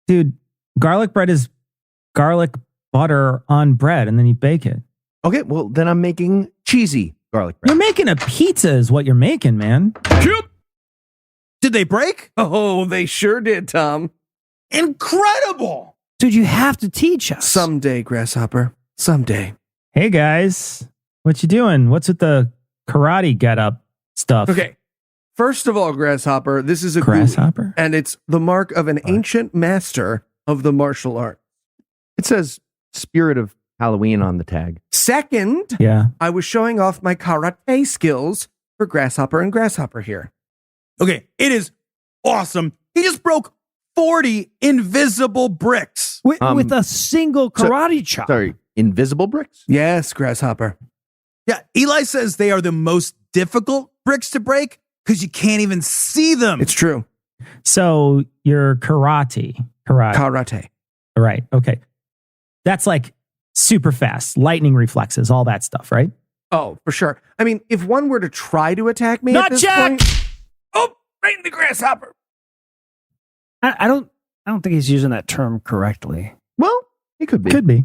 Dude, garlic bread is garlic butter on bread, and then you bake it. Okay, well, then I'm making cheesy garlic bread. You're making a pizza is what you're making, man. Did they break? Oh, they sure did, Tom. Incredible. Dude, you have to teach us. Someday, Grasshopper. Someday. Hey, guys. What you doing? What's with the karate get-up stuff? Okay. First of all, Grasshopper, this is a Grasshopper? GUI, and it's the mark of an ancient master of the martial art. It says Spirit of Halloween on the tag. Second, Yeah. I was showing off my karate skills for Grasshopper and Grasshopper here. Okay, it is awesome. He just broke 40 invisible bricks. With a single karate chop. Sorry, invisible bricks? Yes, Grasshopper. Yeah, Eli says they are the most difficult bricks to break because you can't even see them. It's true. So you're karate. Karate. Right. Okay. That's like super fast, lightning reflexes, all that stuff, right? Oh, for sure. I mean, if one were to try to attack me Not at this Jack! point... Oh, right in the Grasshopper. I don't think he's using that term correctly. Well, it could be. Could be.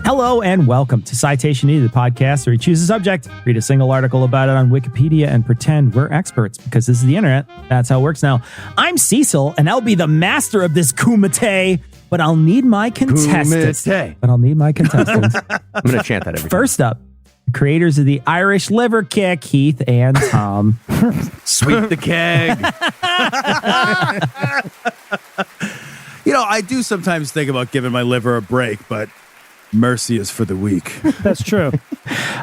Hello and welcome to Citation Needed, the podcast where we choose a subject, read a single article about it on Wikipedia, and pretend we're experts because this is the internet. That's how it works now. I'm Cecil, and I'll be the master of this kumite, but I'll need my contestants. Kumite. But I'll need my contestants. I'm going to chant that every First up, creators of the Irish liver kick, Heath and Tom. Sweep the keg. You know, I do sometimes think about giving my liver a break, but mercy is for the weak. That's true.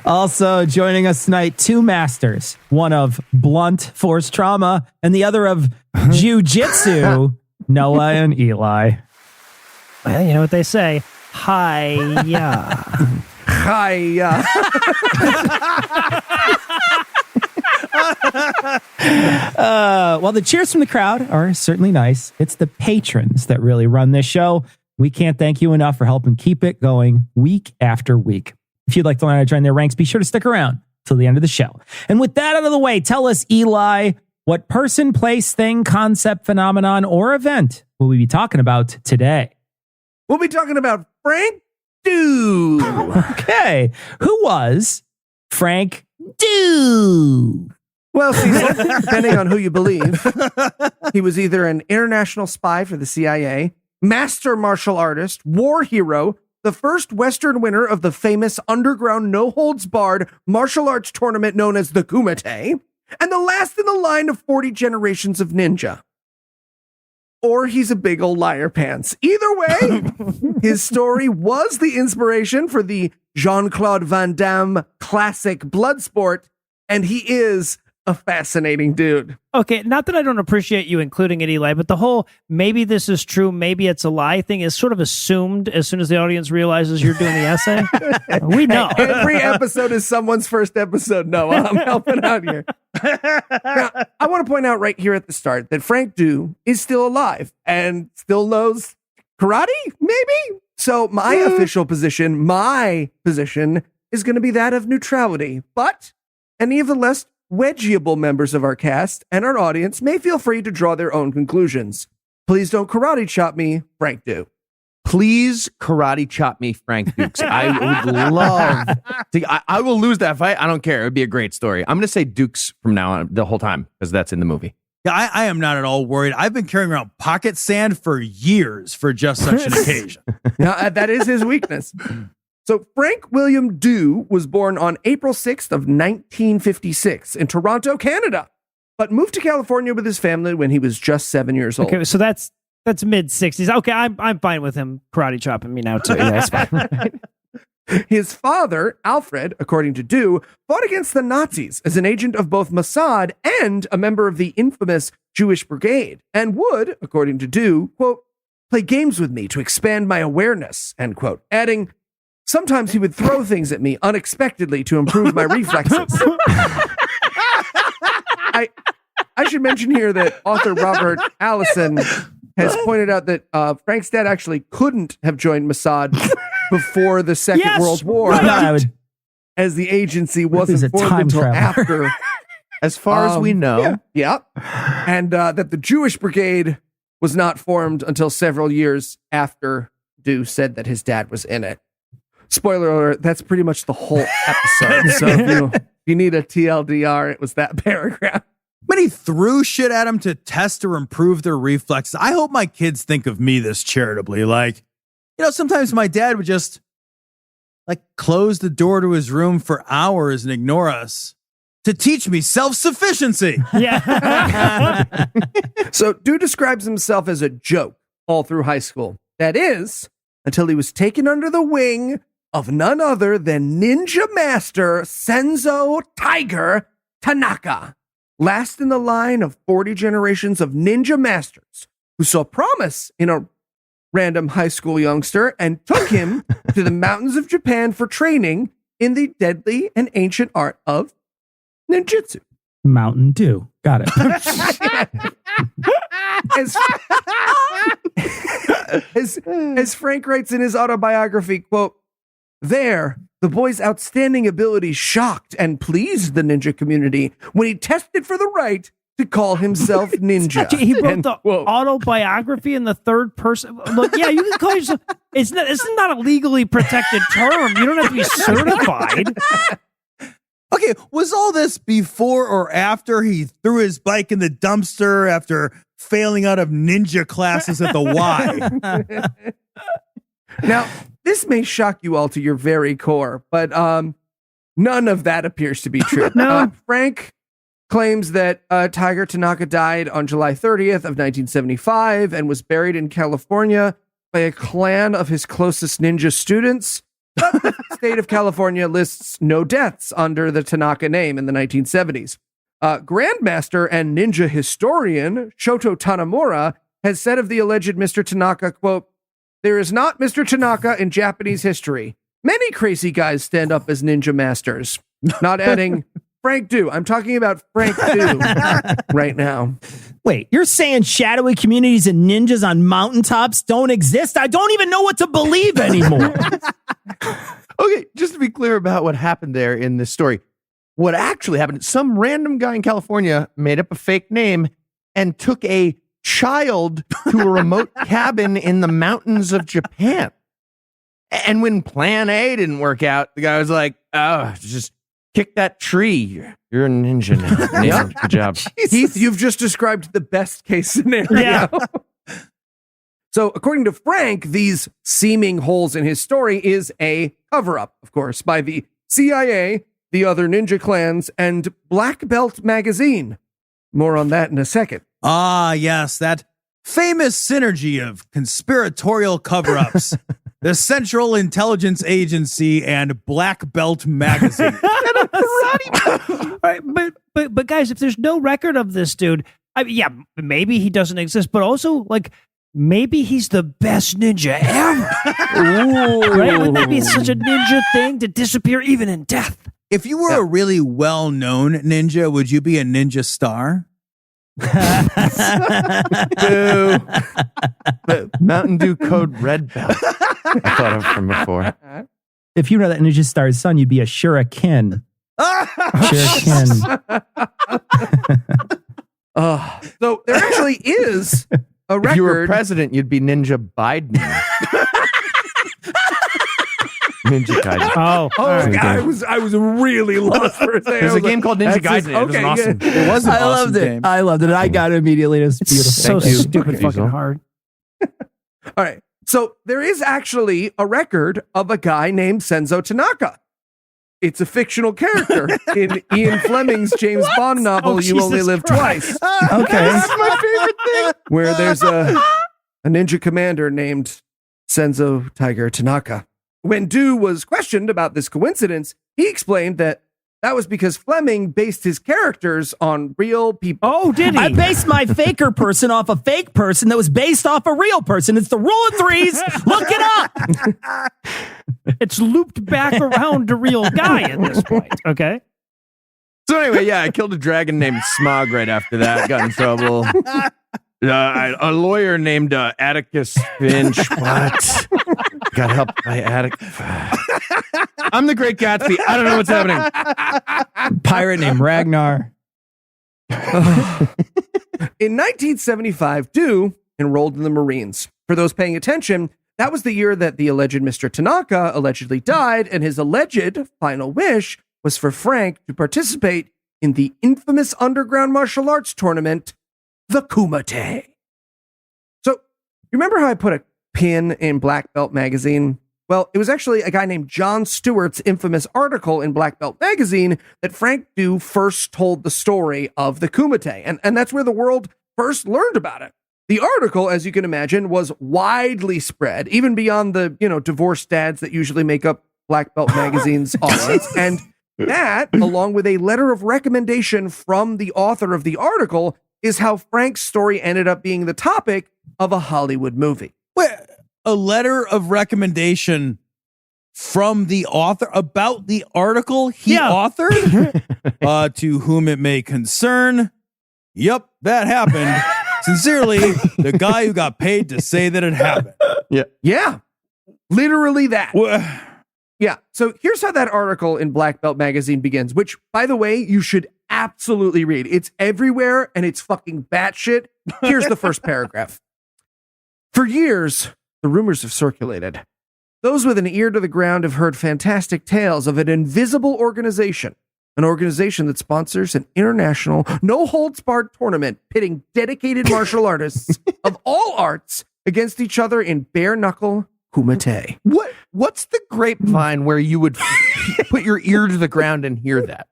Also joining us tonight, two masters, one of blunt force trauma and the other of jiu-jitsu, Noah and Eli. Well, you know what they say. Hi-ya. Hi-ya. Well, the cheers from the crowd are certainly nice. It's the patrons that really run this show. We can't thank you enough for helping keep it going week after week. If you'd like to learn how to join their ranks, be sure to stick around till the end of the show. And with that out of the way, tell us, Eli, what person, place, thing, concept, phenomenon, or event will we be talking about today? We'll be talking about Frank Dew. Okay. Who was Frank Dew? Well, Cecil, depending on who you believe, he was either an international spy for the CIA, master martial artist, war hero, the first Western winner of the famous underground no-holds-barred martial arts tournament known as the Kumite, and the last in the line of 40 generations of ninja. Or he's a big old liar pants. Either way, his story was the inspiration for the Jean-Claude Van Damme classic Bloodsport, and he is a fascinating dude. Okay, not that I don't appreciate you including it, Eli, but the whole maybe this is true, maybe it's a lie thing is sort of assumed as soon as the audience realizes you're doing the essay. We know. Every episode is someone's first episode, Noah. I'm helping out here. Now, I want to point out right here at the start that Frank Dew is still alive and still knows karate, maybe? So my official position, is going to be that of neutrality. But any of the less wedgeable members of our cast and our audience may feel free to draw their own conclusions. Please don't karate chop me, Frank Dew. Please karate chop me, Frank Dukes. I would love to. I will lose that fight. I don't care. It would be a great story. I'm going to say Dukes from now on the whole time because that's in the movie. Yeah, I am not at all worried. I've been carrying around pocket sand for years for just such an occasion. Now, that is his weakness. So Frank William Dew was born on April 6th of 1956 in Toronto, Canada, but moved to California with his family when he was just 7 years old. Okay, so that's mid 60s. Okay, I'm fine with him karate chopping me now too. Yeah, that's fine. His father, Alfred, according to Dew, fought against the Nazis as an agent of both Mossad and a member of the infamous Jewish Brigade, and would, according to Dew, quote, play games with me to expand my awareness, end quote, adding, sometimes he would throw things at me unexpectedly to improve my reflexes. I should mention here that author Robert Allison has pointed out that Frank's dad actually couldn't have joined Mossad before the Second Yes, World War, right. I would- as the agency He's wasn't a formed time until traveler. after. As far as we know, Yeah. And that the Jewish Brigade was not formed until several years after Dew said that his dad was in it. Spoiler alert, that's pretty much the whole episode. So if you need a TLDR, it was that paragraph. But he threw shit at him to test or improve their reflexes. I hope my kids think of me this charitably. Like, sometimes my dad would just close the door to his room for hours and ignore us to teach me self-sufficiency. Yeah. So Dew describes himself as a joke all through high school. That is, until he was taken under the wing of none other than Ninja Master Senzo Tiger Tanaka, last in the line of 40 generations of ninja masters who saw promise in a random high school youngster and took him to the mountains of Japan for training in the deadly and ancient art of ninjutsu. Mountain Dew. Got it. As Frank writes in his autobiography, quote, there, the boy's outstanding ability shocked and pleased the ninja community when he tested for the right to call himself ninja. He wrote End the quote. autobiography in the third person. Look, yeah, you can call yourself. It's not a legally protected term. You don't have to be certified. Okay, was all this before or after he threw his bike in the dumpster after failing out of ninja classes at the Y? Now, this may shock you all to your very core, but none of that appears to be true. No. Frank claims that Tiger Tanaka died on July 30th of 1975 and was buried in California by a clan of his closest ninja students. But the state of California lists no deaths under the Tanaka name in the 1970s. Grandmaster and ninja historian Shoto Tanemura has said of the alleged Mr. Tanaka, quote, there is not Mr. Tanaka in Japanese history. Many crazy guys stand up as ninja masters. Not adding Frank Dew. I'm talking about Frank Dew right now. Wait, you're saying shadowy communities and ninjas on mountaintops don't exist? I don't even know what to believe anymore. okay, just to be clear about what happened there in this story, what actually happened, some random guy in California made up a fake name and took a child to a remote cabin in the mountains of Japan. And when plan A didn't work out, the guy was like, oh, just kick that tree. You're a ninja now. Yep. Good job. Heath, you've just described the best case scenario. Yeah. So, according to Frank, these seeming holes in his story is a cover-up, of course, by the CIA, the other ninja clans, and Black Belt Magazine. More on that in a second. Ah, yes, that famous synergy of conspiratorial cover-ups. The Central Intelligence Agency and Black Belt Magazine. All right, but guys, if there's no record of this dude, yeah, maybe he doesn't exist, but also maybe he's the best ninja ever. Right? Wouldn't that be such a ninja thing to disappear even in death? If you were a really well-known ninja, would you be a ninja star? Mountain Dew code Red Belt. I thought of from before. If you were that ninja star's son, you'd be a shuriken. Shuriken. So there actually is a record. If you were president, you'd be Ninja Biden. Ninja Gaiden. Oh, Oh, all right. I was really lost for a second. There's a game called Ninja Gaiden. It was an awesome. It was an I awesome loved it. game. I loved it. I got it immediately. It was It's beautiful. so Thank you. stupid Diesel. fucking hard. All right. So there is actually a record of a guy named Senzo Tanaka. It's a fictional character in Ian Fleming's James Bond novel, Oh, You Only Jesus Live Christ. Twice, Okay. That's my favorite thing. where there's a ninja commander named Senzo Tiger Tanaka. When Dew was questioned about this coincidence, he explained that was because Fleming based his characters on real people. Oh, did he? I based my faker person off a fake person that was based off a real person. It's the rule of threes. Look it up. It's looped back around to real guy at this point. Okay. So anyway, yeah, I killed a dragon named Smog right after that. Got in trouble. A lawyer named Atticus Finch. What? Got helped by Atticus. I'm the Great Gatsby. I don't know what's happening. Pirate named Ragnar. In 1975, Dew enrolled in the Marines. For those paying attention, that was the year that the alleged Mr. Tanaka allegedly died, and his alleged final wish was for Frank to participate in the infamous underground martial arts tournament, the Kumite. So, you remember how I put a pin in Black Belt magazine? Well, it was actually a guy named John Stewart's infamous article in Black Belt magazine that Frank Dew first told the story of the Kumite, and that's where the world first learned about it. The article, as you can imagine, was widely spread, even beyond the, divorced dads that usually make up Black Belt magazine's audience. And that, along with a letter of recommendation from the author of the article, is how Frank's story ended up being the topic of a Hollywood movie. Wait, a letter of recommendation from the author about the article he authored? To whom it may concern. Yep, that happened. Sincerely, the guy who got paid to say that it happened. Yeah, literally that. Yeah, so here's how that article in Black Belt magazine begins, which, by the way, you should absolutely read. It's everywhere and it's fucking batshit. Here's the first paragraph. For years, the rumors have circulated. Those with an ear to the ground have heard fantastic tales of an invisible organization. An organization that sponsors an international, no-holds-barred tournament pitting dedicated martial artists of all arts against each other in bare-knuckle kumite. What's the grapevine where you would put your ear to the ground and hear that?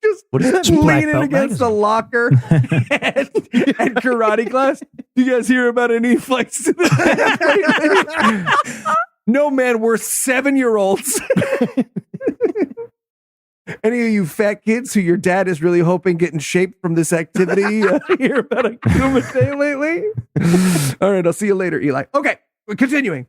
Just what is that? leaning against a locker and karate class. You guys hear about any fights to the No man, we're 7-year-olds. Any of you fat kids who your dad is really hoping get in shape from this activity hear about a Kumite lately? All right, I'll see you later, Eli. Okay, continuing.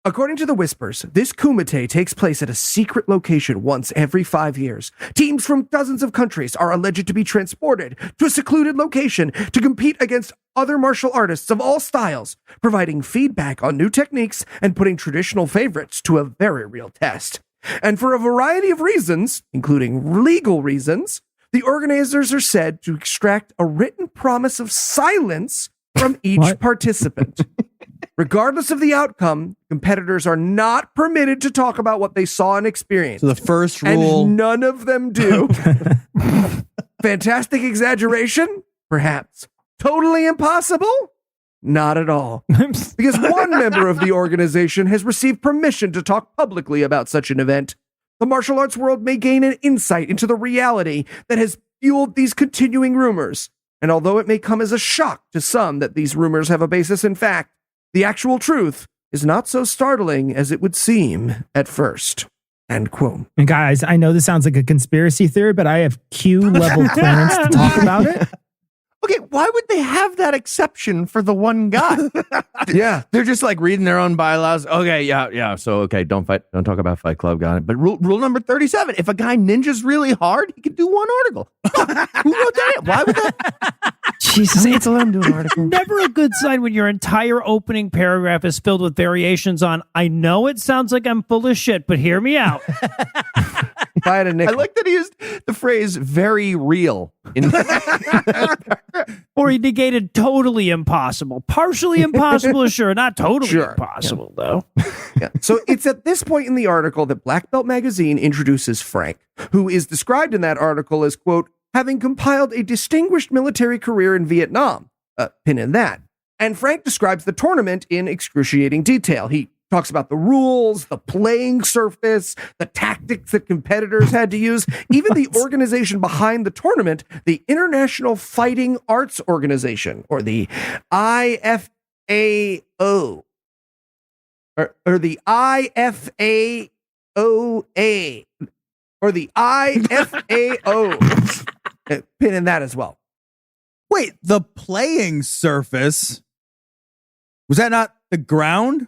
According to the whispers, this Kumite takes place at a secret location once every 5 years. Teams from dozens of countries are alleged to be transported to a secluded location to compete against other martial artists of all styles, providing feedback on new techniques and putting traditional favorites to a very real test. And for a variety of reasons, including legal reasons, the organizers are said to extract a written promise of silence from each participant. Regardless of the outcome, competitors are not permitted to talk about what they saw and experienced. So the first rule... And none of them do. Fantastic exaggeration? Perhaps. Totally impossible? Not at all. Because one member of the organization has received permission to talk publicly about such an event. The martial arts world may gain an insight into the reality that has fueled these continuing rumors. And although it may come as a shock to some that these rumors have a basis in fact, the actual truth is not so startling as it would seem at first. End quote. And guys, I know this sounds like a conspiracy theory, but I have Q level clearance to talk about it. Okay, why would they have that exception for the one guy? Yeah. They're just like reading their own bylaws. Okay, yeah. So, okay, don't talk about Fight Club, got it. But rule number 37, if a guy ninjas really hard, he can do one article. Who wrote that? Why would that? Jesus, it's let him do an article. never a good sign when your entire opening paragraph is filled with variations on, I know it sounds like I'm full of shit, but hear me out. If I had a nickel. I like that he used the phrase very real. Or he negated totally impossible. Partially impossible, sure. Not totally impossible, though. Yeah. So it's at this point in the article that Black Belt Magazine introduces Frank, who is described in that article as, quote, having compiled a distinguished military career in Vietnam. Pin in that. And Frank describes the tournament in excruciating detail. He talks about the rules, the playing surface, the tactics that competitors had to use, even the organization behind the tournament, the International Fighting Arts Organization, or the IFAO, or the IFAOA, or the IFAO. Pin in that as well. Wait, the playing surface, was that not the ground?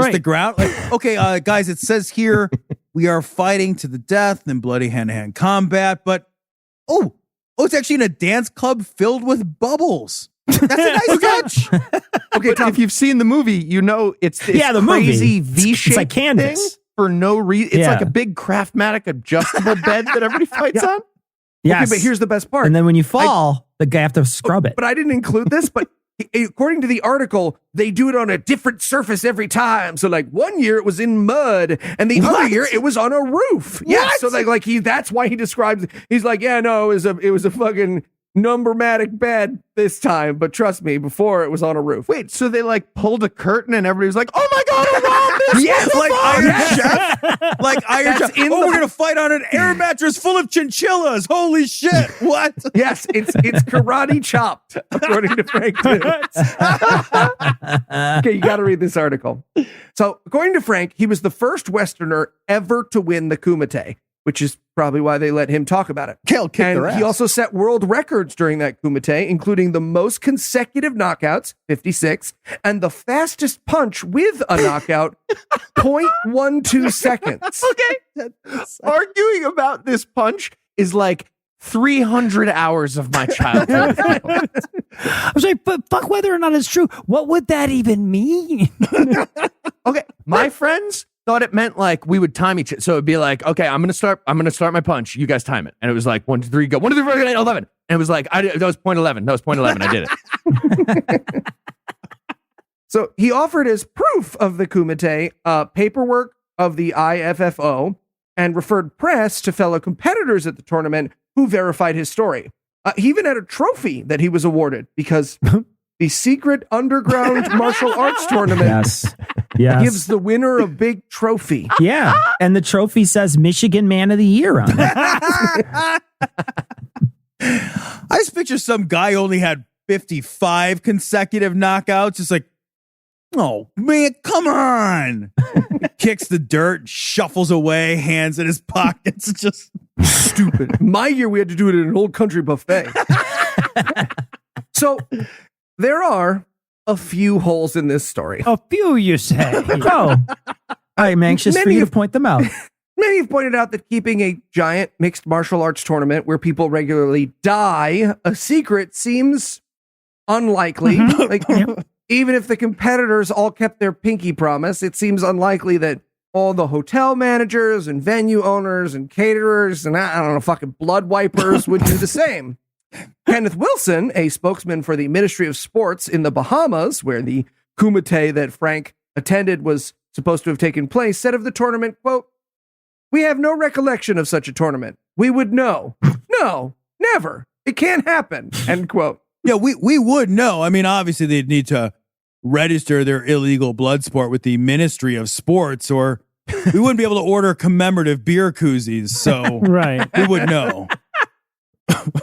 Just the ground? Like, okay, guys, it says here we are fighting to the death in bloody hand-to-hand combat, but Oh, it's actually in a dance club filled with bubbles. That's a nice touch. Okay, Tom, if you've seen the movie, you know it's this Yeah, the movie. crazy It's V-shaped like canvas. thing for no reason. It's Yeah. like a big Craftmatic adjustable bed that everybody fights on. Yes. Okay, but here's the best part. And then when you fall, the guy have to scrub it. But I didn't include this, but according to the article, they do it on a different surface every time. So like one year it was in mud and the other year it was on a roof. Yeah. So that's why he describes, he's like, yeah, no, it was a fucking numbermatic bed this time. But trust me, before it was on a roof. Wait, so they like pulled a curtain and everybody was like, "Oh my god, a rhombus!" Yes, like Iron Chef. Like Iron That's Chef. in Oh, the- we're going to fight on an air mattress full of chinchillas. Holy shit. What? Yes, it's karate chopped, according to Frank. Okay, you got to read this article. So, according to Frank, he was the first Westerner ever to win the Kumite, which is probably why they let him talk about it. Kale kicked And their ass. he also set world records during that Kumite, including the most consecutive knockouts, 56, and the fastest punch with a knockout, 0.12 seconds. Okay, arguing about this punch is like 300 hours of my childhood. I was like, but fuck whether or not it's true. What would that even mean? Okay, my friends thought it meant like we would time each other. So it'd be like, okay, I'm gonna start my punch. You guys time it, and it was like 1, 2, 3, go. 1, 2, 3, 4, 5, 6, 11. And it was like that was 0.11. That was 0.11. I did it. So he offered as proof of the Kumite paperwork of the IFFO and referred press to fellow competitors at the tournament who verified his story. He even had a trophy that he was awarded because the secret underground martial arts tournament Yes. Yes. gives the winner a big trophy. Yeah. And the trophy says Michigan Man of the Year on it. I just picture some guy only had 55 consecutive knockouts. Just like, oh man, come on. Kicks the dirt, shuffles away, hands in his pockets. Just Stupid. My year, we had to do it at an old country buffet. So there are a few holes in this story. A few, you say. Oh. I'm anxious for Many you to of- point them out. Many have pointed out that keeping a giant mixed martial arts tournament where people regularly die a secret seems unlikely. Like, even if the competitors all kept their pinky promise, it seems unlikely that all the hotel managers and venue owners and caterers and I don't know, fucking blood wipers would do the same. Kenneth Wilson, a spokesman for the Ministry of Sports in the Bahamas, where the Kumite that Frank attended was supposed to have taken place, said of the tournament, quote, "We have no recollection of such a tournament. We would know. No, never. It can't happen." End quote. yeah, we would know. I mean, obviously they'd need to register their illegal blood sport with the Ministry of Sports, or we wouldn't be able to order commemorative beer koozies. So Right. we would know.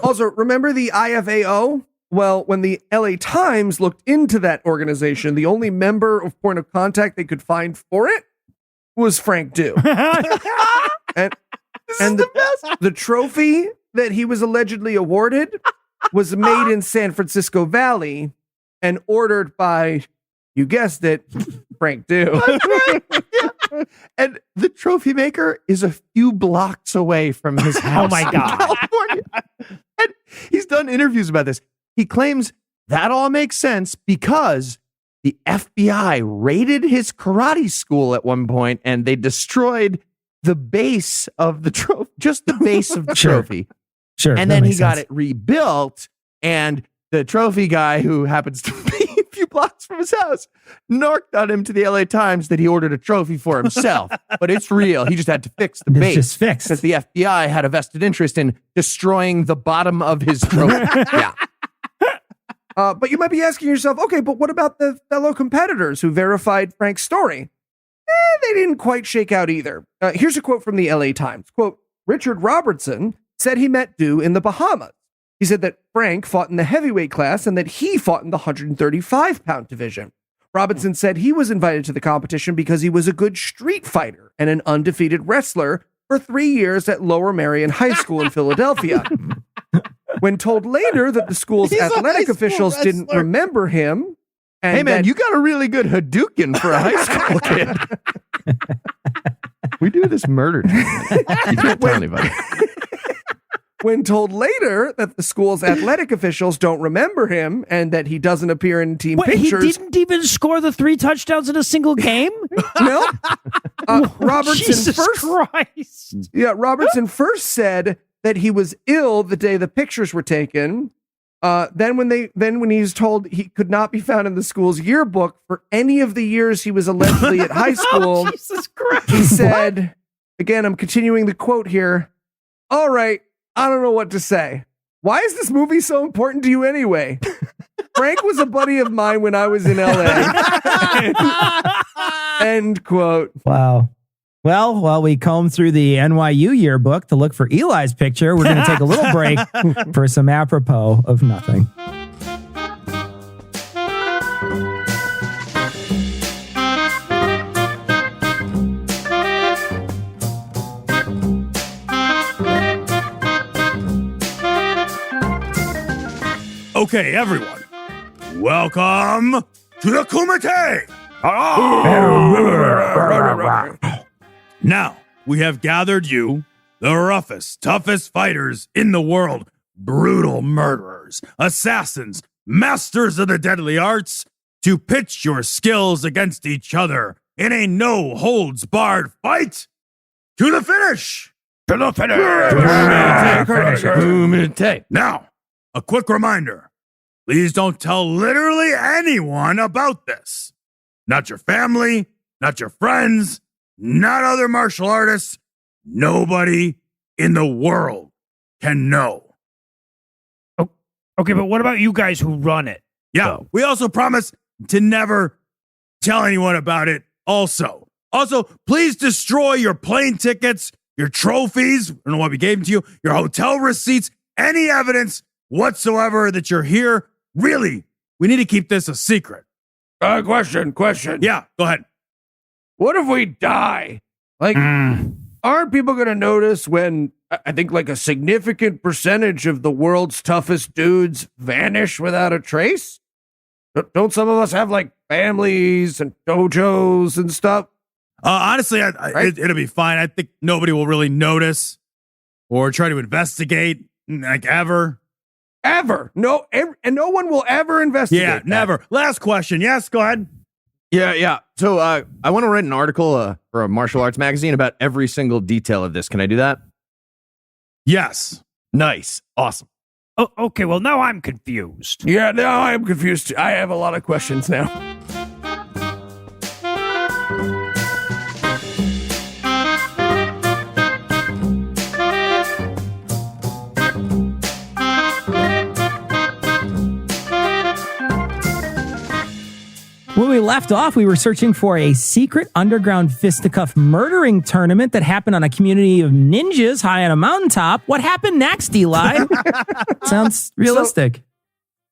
Also, remember the IFAO? Well, when the LA Times looked into that organization, the only member of point of contact they could find for it was Frank Dew. And the trophy that he was allegedly awarded was made in San Francisco Valley and ordered by, you guessed it, Frank Dew. And the trophy maker is a few blocks away from his house. Oh my in God. California. And he's done interviews about this. He claims that all makes sense because the FBI raided his karate school at one point and they destroyed the base of the trophy, just the base of the Sure. trophy. Sure. And that then he makes got sense. it rebuilt. And the trophy guy, who happens to be a few blocks from his house, narked on him to the LA Times that he ordered a trophy for himself. But it's real. He just had to fix the It's base. just fixed. Because the FBI had a vested interest in destroying the bottom of his trophy. Yeah. But you might be asking yourself, okay, but what about the fellow competitors who verified Frank's story? They didn't quite shake out either. Here's a quote from the LA Times. Quote, "Richard Robertson said he met Dew in the Bahamas. He said that Frank fought in the heavyweight class and that he fought in the 135-pound division. Robinson said he was invited to the competition because he was a good street fighter and an undefeated wrestler for 3 years at Lower Merion High School in Philadelphia. When told later that the school's He's a high athletic school officials didn't wrestler. remember him, and Hey, man, that- you got a really good Hadouken for a high school kid. We do this murder tournament. You can't tell anybody. When told later that the school's athletic officials don't remember him and that he doesn't appear in team What, he pictures. didn't even score the 3 touchdowns in a single game? No. Robertson Jesus first. Christ. Yeah, Robertson first said that he was ill the day the pictures were taken. Then when he was told he could not be found in the school's yearbook for any of the years he was allegedly at high school, Jesus Christ. he said, again, I'm continuing the quote here. All right, I don't know what to say. Why is this movie so important to you anyway? Frank was a buddy of mine when I was in LA. End quote. Wow. Well, while we comb through the NYU yearbook to look for Eli's picture, we're going to take a little break for some apropos of nothing. Okay, everyone. Welcome to the Kumite. Now, we have gathered you, the roughest, toughest fighters in the world, brutal murderers, assassins, masters of the deadly arts, to pitch your skills against each other in a no-holds-barred fight to the finish. To the finish. Now, a quick reminder. Please don't tell literally anyone about this. Not your family, not your friends, not other martial artists. Nobody in the world can know. Okay, but what about you guys who run it? Yeah, we also promise to never tell anyone about it also. Also, please destroy your plane tickets, your trophies, I don't know why we gave them to you, your hotel receipts, any evidence whatsoever that you're here. Really, we need to keep this a secret. Question. Yeah, go ahead. What if we die? Like, aren't people going to notice when I think like a significant percentage of the world's toughest dudes vanish without a trace? Don't some of us have like families and dojos and stuff? Honestly, Right? it'll be fine. I think nobody will really notice or try to investigate, like ever. Ever. No, and no one will ever investigate. Yeah, that. never. Last question. Yes, go ahead. Yeah. So I want to write an article for a martial arts magazine about every single detail of this. Can I do that? Yes. Nice. Awesome. Oh, okay, well, now I'm confused. Yeah, now I'm confused. I have a lot of questions now. When we left off, we were searching for a secret underground fisticuff murdering tournament that happened on a community of ninjas high on a mountaintop. What happened next, Eli? Sounds realistic.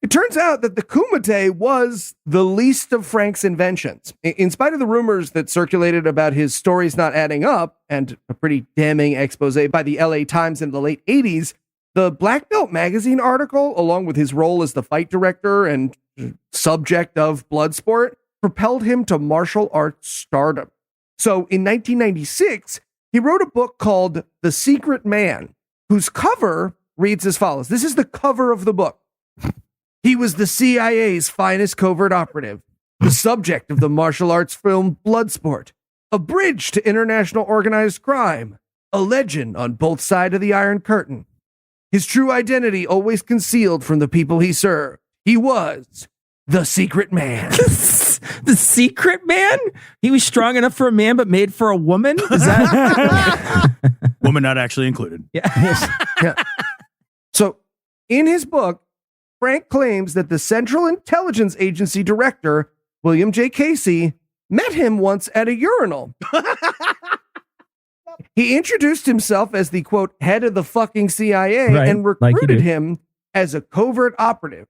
It turns out that the Kumite was the least of Frank's inventions. In spite of the rumors that circulated about his stories not adding up, and a pretty damning expose by the LA Times in the late 80s, the Black Belt magazine article, along with his role as the fight director and subject of Bloodsport, propelled him to martial arts stardom. So in 1996, he wrote a book called The Secret Man, whose cover reads as follows. This is the cover of the book. He was the CIA's finest covert operative, the subject of the martial arts film Bloodsport, a bridge to international organized crime, a legend on both sides of the Iron Curtain. His true identity always concealed from the people he served. He was the Secret Man. The secret man? He was strong enough for a man, but made for a woman? Is that? Woman not actually included. Yeah. So, in his book, Frank claims that the Central Intelligence Agency director, William J. Casey, met him once at a urinal. He introduced himself as the, quote, head of the fucking CIA Right, and like he recruited did. him as a covert operative.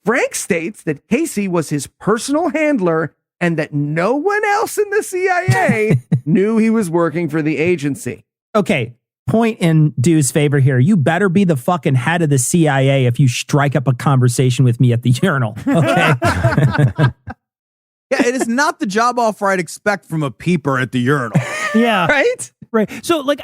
Frank states that Casey was his personal handler and that no one else in the CIA knew he was working for the agency. Okay. Point in Dew's favor here. You better be the fucking head of the CIA if you strike up a conversation with me at the urinal. Okay. Yeah, it is not the job offer I'd expect from a peeper at the urinal. Yeah. Right? Right. So, like,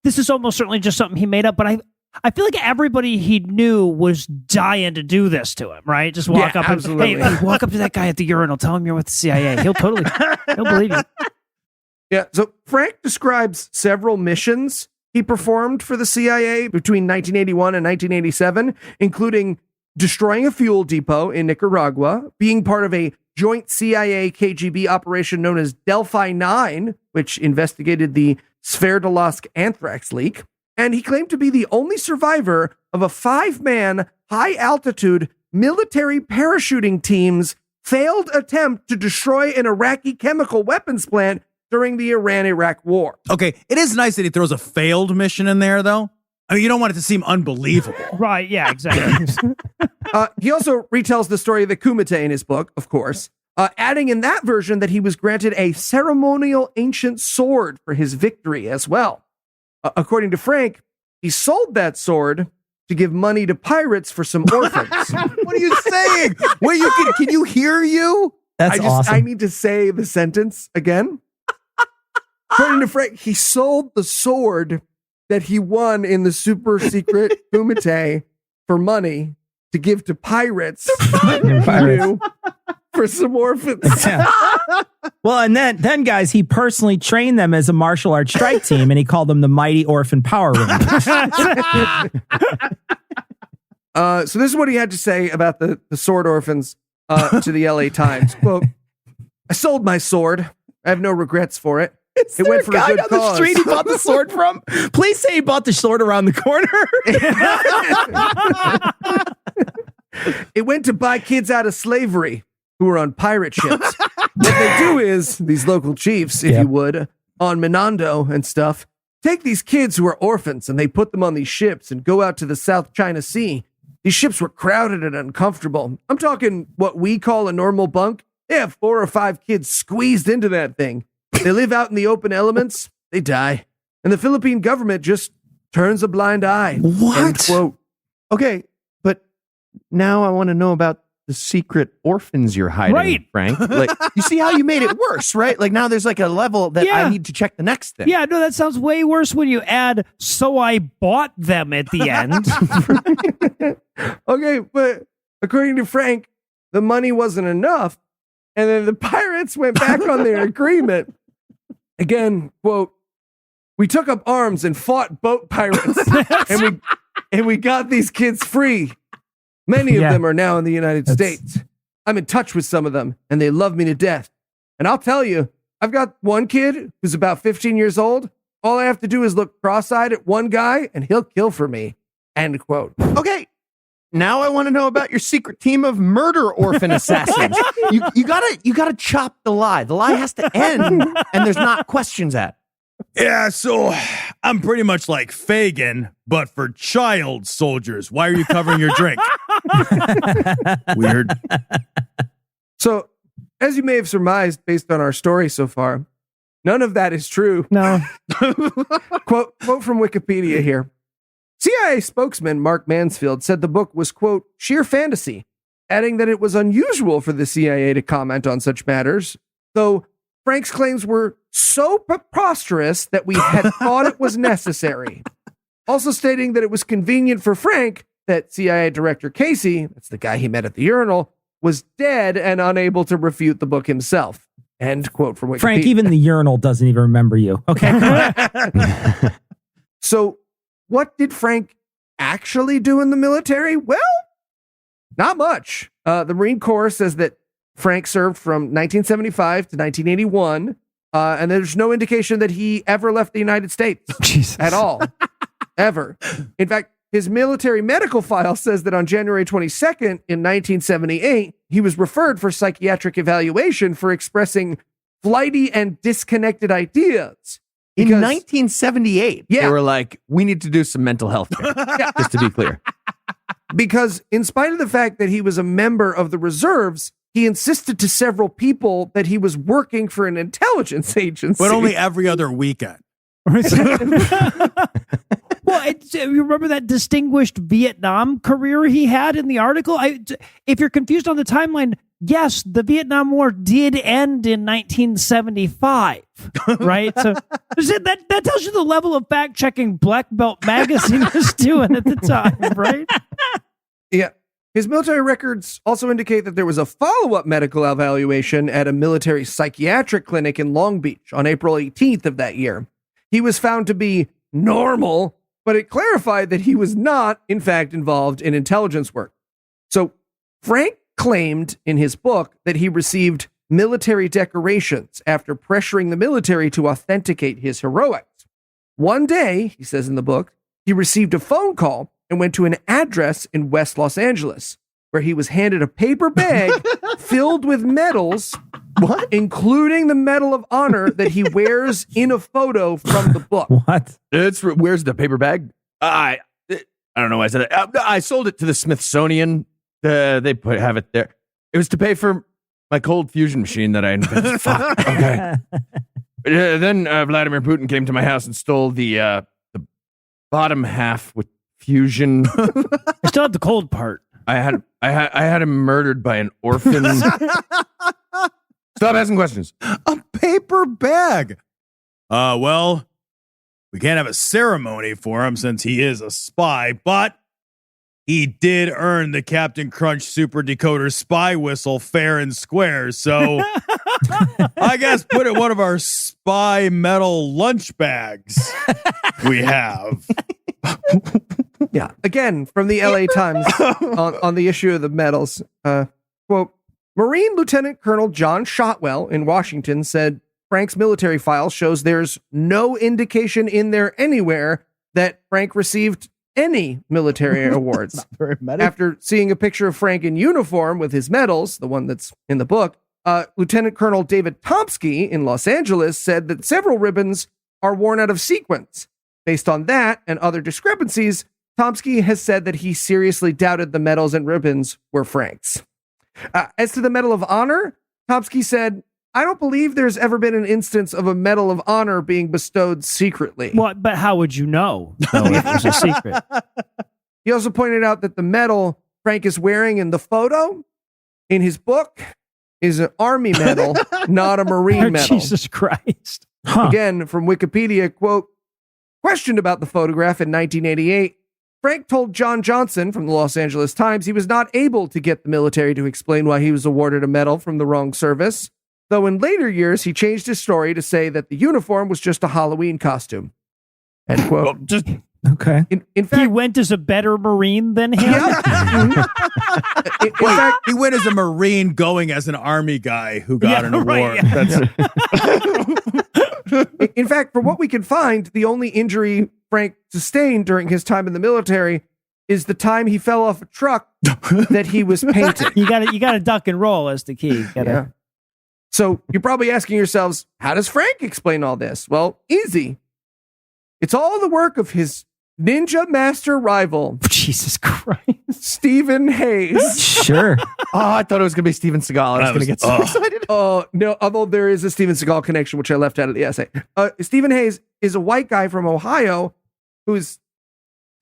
this is almost certainly just something he made up, but I feel like everybody he knew was dying to do this to him, right? Just walk Yeah, up absolutely. and hey, walk up to that guy at the urinal, tell him you're with the CIA. He'll believe you. Yeah. So Frank describes several missions he performed for the CIA between 1981 and 1987, including destroying a fuel depot in Nicaragua, being part of a joint CIA KGB operation known as Delphi 9, which investigated the Sverdlovsk anthrax leak. And he claimed to be the only survivor of a 5-man high-altitude military parachuting team's failed attempt to destroy an Iraqi chemical weapons plant during the Iran-Iraq war. Okay, it is nice that he throws a failed mission in there, though. I mean, you don't want it to seem unbelievable. Right, yeah, exactly. He also retells the story of the Kumite in his book, of course, adding in that version that he was granted a ceremonial ancient sword for his victory as well. According to Frank, he sold that sword to give money to pirates for some orphans. What are you saying? Wait, can you hear you? That's awesome. I need to say the sentence again. According to Frank, he sold the sword that he won in the super secret Kumite for money to give to pirates. Pirates. For some orphans. Yeah. Well, and then guys, he personally trained them as a martial arts strike team, and he called them the Mighty Orphan Power Rangers. So this is what he had to say about the sword orphans to the LA Times. Quote, I sold my sword. I have no regrets for it. It went for a good guy on the cause. street he bought the sword from. Please say he bought the sword around the corner. It went to buy kids out of slavery who were on pirate ships. What they do is, these local chiefs, if Yep. you would, on Menando and stuff, take these kids who are orphans and they put them on these ships and go out to the South China Sea. These ships were crowded and uncomfortable. I'm talking what we call a normal bunk. They have 4 or 5 kids squeezed into that thing. They live out in the open elements. They die. And the Philippine government just turns a blind eye. What? End quote. Okay, but now I want to know about the secret orphans you're hiding, Right. Frank. Like, you see how you made it worse, right? Like now there's like a level that Yeah. I need to check the next thing. Yeah, no, that sounds way worse when you add, so I bought them at the end. Okay, but according to Frank, the money wasn't enough. And then the pirates went back on their agreement. Again, quote, we took up arms and fought boat pirates and we got these kids free. Many of Yeah. them are now in the United That's- States. I'm in touch with some of them and they love me to death. And I'll tell you, I've got one kid who's about 15 years old. All I have to do is look cross-eyed at one guy and he'll kill for me. End quote. Okay. Now I want to know about your secret team of murder orphan assassins. You gotta chop the lie. The lie has to end, and there's not questions at. Yeah, so I'm pretty much like Fagin, but for child soldiers. Why are you covering your drink? Weird. So, as you may have surmised based on our story so far, none of that is true. No. Quote from Wikipedia here. CIA spokesman Mark Mansfield said the book was, quote, sheer fantasy, adding that it was unusual for the CIA to comment on such matters, though Frank's claims were so preposterous that we had thought it was necessary. Also stating that it was convenient for Frank that CIA Director Casey, that's the guy he met at the urinal, was dead and unable to refute the book himself. End quote from Wikipedia. Frank, even the urinal doesn't even remember you. Okay. So, what did Frank actually do in the military? Well, not much. The Marine Corps says that Frank served from 1975 to 1981, and there's no indication that he ever left the United States Jesus. at all. Ever. In fact, his military medical file says that on January 22nd in 1978, he was referred for psychiatric evaluation for expressing flighty and disconnected ideas. In Because- 1978, Yeah. they were like, we need to do some mental health care, just to be clear. Because in spite of the fact that he was a member of the reserves, he insisted to several people that he was working for an intelligence agency. But only every other weekend. Well, you remember that distinguished Vietnam career he had in the article? If you're confused on the timeline, yes, the Vietnam War did end in 1975, right? So that tells you the level of fact checking Black Belt Magazine was doing at the time, right? Yeah. His military records also indicate that there was a follow-up medical evaluation at a military psychiatric clinic in Long Beach on April 18th of that year. He was found to be normal, but it clarified that he was not, in fact, involved in intelligence work. So Frank claimed in his book that he received military decorations after pressuring the military to authenticate his heroics. One day, he says in the book, he received a phone call and went to an address in West Los Angeles, where he was handed a paper bag filled with medals, including the Medal of Honor that he wears in a photo from the book. What? Where's the paper bag? I don't know why I said it. I sold it to the Smithsonian. They have it there. It was to pay for my cold fusion machine that I invented. Fuck. Okay. Then Vladimir Putin came to my house and stole the bottom half with fusion. I still have the cold part. I had him murdered by an orphan. Stop asking questions. A paper bag. Well, we can't have a ceremony for him since he is a spy, but he did earn the Captain Crunch Super Decoder spy whistle fair and square. So I guess put it in one of our spy metal lunch bags we have. Yeah. Again, from the LA Times on the issue of the medals. Quote, Marine Lieutenant Colonel John Shotwell in Washington said Frank's military file shows there's no indication in there anywhere that Frank received any military awards. After seeing a picture of Frank in uniform with his medals, the one that's in the book, Lieutenant Colonel David Tomsky in Los Angeles said that several ribbons are worn out of sequence. Based on that and other discrepancies, Tomsky has said that he seriously doubted the medals and ribbons were Frank's. As to the Medal of Honor, Tomsky said, I don't believe there's ever been an instance of a Medal of Honor being bestowed secretly. What? But how would you know? Though, if it was a secret. He also pointed out that the medal Frank is wearing in the photo in his book is an Army medal, not a Marine medal. Jesus Christ. Huh. Again, from Wikipedia, quote, questioned about the photograph in 1988, Frank told John Johnson from the Los Angeles Times he was not able to get the military to explain why he was awarded a medal from the wrong service, though in later years he changed his story to say that the uniform was just a Halloween costume. End quote. Okay. In fact, He went as a better Marine than him? yeah. in fact, He went as a Marine going as an Army guy who got an award. right, yeah. in fact, from what we can find, the only injury Frank sustained during his time in the military is the time he fell off a truck that he was painting. You gotta duck and roll as the key. Yeah. So you're probably asking yourselves, how does Frank explain all this? Well, easy. It's all the work of his ninja master rival, Jesus Christ. Stephen Hayes. Sure. Oh, I thought it was going to be Steven Seagal. I was going to get so excited. Oh, no, although there is a Steven Seagal connection, which I left out of the essay. Stephen Hayes is a white guy from Ohio who's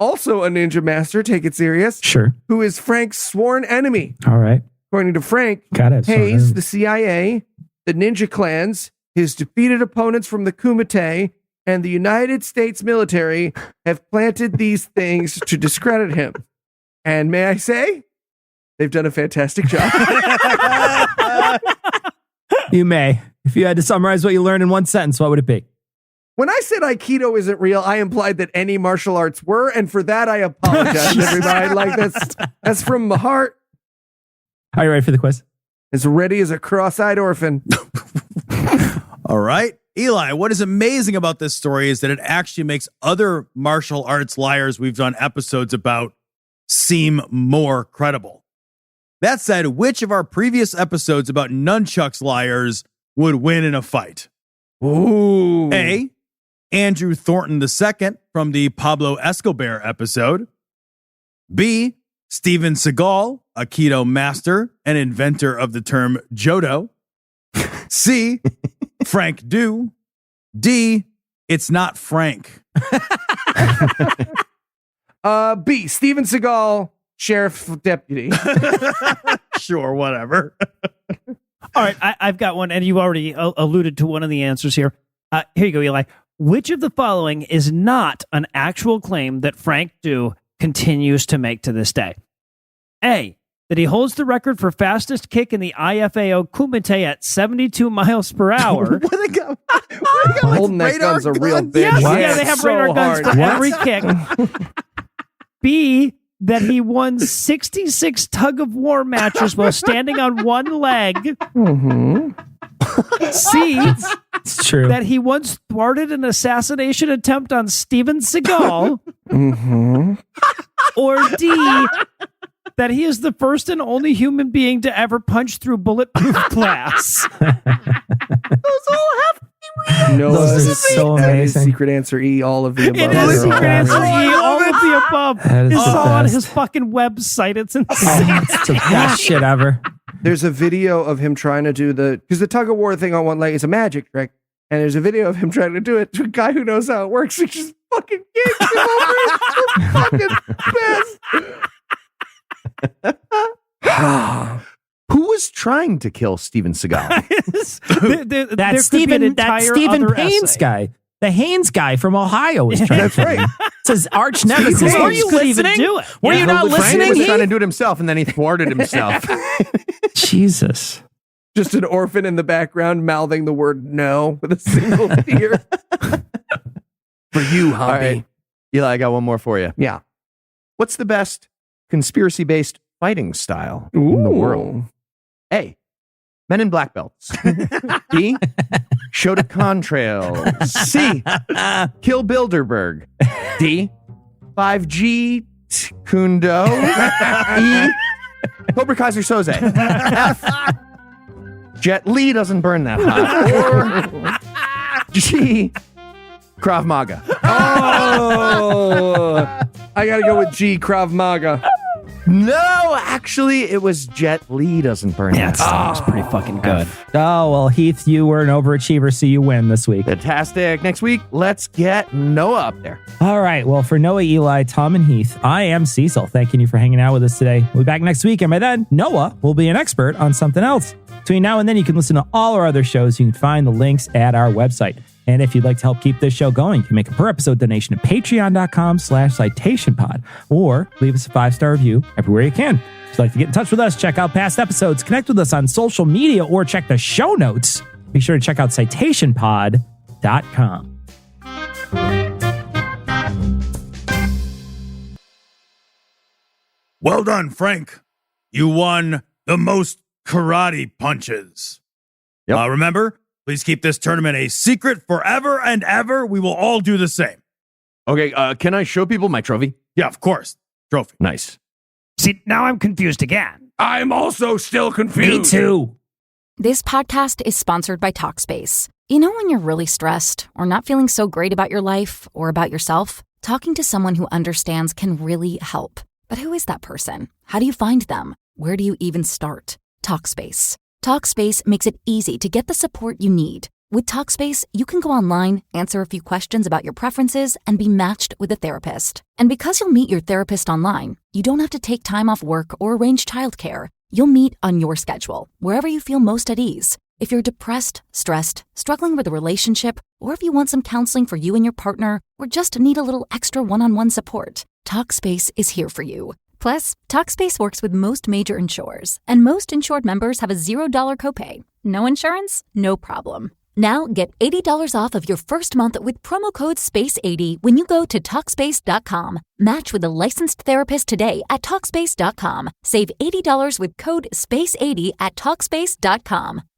also a ninja master, take it serious, Sure. who is Frank's sworn enemy. All right. According to Frank, Got it. Hayes, the CIA, the ninja clans, his defeated opponents from the Kumite, and the United States military have planted these things to discredit him. And may I say, they've done a fantastic job. You may. If you had to summarize what you learned in one sentence, what would it be? When I said Aikido isn't real, I implied that any martial arts were, and for that I apologize, everybody. Like that's from the heart. Are you ready for the quiz? As ready as a cross-eyed orphan. All right. Eli, what is amazing about this story is that it actually makes other martial arts liars we've done episodes about seem more credible. That said, which of our previous episodes about nunchucks liars would win in a fight? Ooh. A, Andrew Thornton II from the Pablo Escobar episode. B, Steven Seagal, Aikido master and inventor of the term Jodo. C, Frank Du. D, it's not Frank. B, Steven Seagal, sheriff deputy. Sure, whatever. All right, I've got one, and you already alluded to one of the answers here. Here you go, Eli. Which of the following is not an actual claim that Frank Dew continues to make to this day? A, that he holds the record for fastest kick in the IFAO Kumite at 72 miles per hour. What they got? Holding that gun's a real bitch. Yes, What? yeah, they have So radar guns hard. for What? every kick. B, that he won 66 tug of war matches while standing on one leg. Mm-hmm. C, It's true. that he once thwarted an assassination attempt on Steven Seagal. Mm-hmm. Or D, that he is the first and only human being to ever punch through bulletproof glass. No, Those are so that is amazing. secret answer E, all of the above. It is secret answer E, all of the above. That is It's the all on best. his fucking website. It's insane. Oh, it's the best shit ever. There's a video of him trying to do because the tug of war thing on one leg is a magic trick, and there's a video of him trying to do it to a guy who knows how it works. He just fucking kicks him over. It's the fucking best. Who was trying to kill Steven Seagal? That Stephen Haynes guy. The Haynes guy from Ohio was trying That's to right. It's his arch nemesis. Haynes Were you couldn't even listening? do it. Were Yeah. you not Frank listening? was Heath? trying to do it himself, and then he thwarted himself. Jesus. Just an orphan in the background mouthing the word no with a single tear. For you, All right, Eli, I got one more for you. Yeah. What's the best conspiracy-based fighting style in the world? A, men in black belts. B, Shotokan trails. C, Kill Bilderberg. D, 5G Kundo. E, Cobra Kaiser Soze. F, Jet Li doesn't burn that hot. Or G, Krav Maga. Oh, I gotta go with G, Krav Maga. No, actually, it was Jet Li doesn't burn Yeah, that hot. it's pretty fucking good. Oh, well, Heath, you were an overachiever, so you win this week. Fantastic. Next week, let's get Noah up there. All right. Well, for Noah, Eli, Tom, and Heath, I am Cecil. Thanking you for hanging out with us today. We'll be back next week. And by then, Noah will be an expert on something else. Between now and then, you can listen to all our other shows. You can find the links at our website. And if you'd like to help keep this show going, you can make a per episode donation at patreon.com/citationpod or leave us a 5-star review everywhere you can. If you'd like to get in touch with us, check out past episodes, connect with us on social media, or check the show notes. Be sure to check out citationpod.com. Well done, Frank. You won the most karate punches. Yep. Remember, please keep this tournament a secret forever and ever. We will all do the same. Okay, can I show people my trophy? Yeah, of course. Trophy. Nice. See, now I'm confused again. I'm also still confused. Me too. This podcast is sponsored by Talkspace. You know when you're really stressed or not feeling so great about your life or about yourself? Talking to someone who understands can really help. But who is that person? How do you find them? Where do you even start? Talkspace. Talkspace makes it easy to get the support you need. With Talkspace, you can go online, answer a few questions about your preferences, and be matched with a therapist. And because you'll meet your therapist online, you don't have to take time off work or arrange childcare. You'll meet on your schedule, wherever you feel most at ease. If you're depressed, stressed, struggling with a relationship, or if you want some counseling for you and your partner, or just need a little extra one-on-one support, Talkspace is here for you. Plus, Talkspace works with most major insurers, and most insured members have a $0 copay. No insurance? No problem. Now get $80 off of your first month with promo code SPACE80 when you go to Talkspace.com. Match with a licensed therapist today at Talkspace.com. Save $80 with code SPACE80 at Talkspace.com.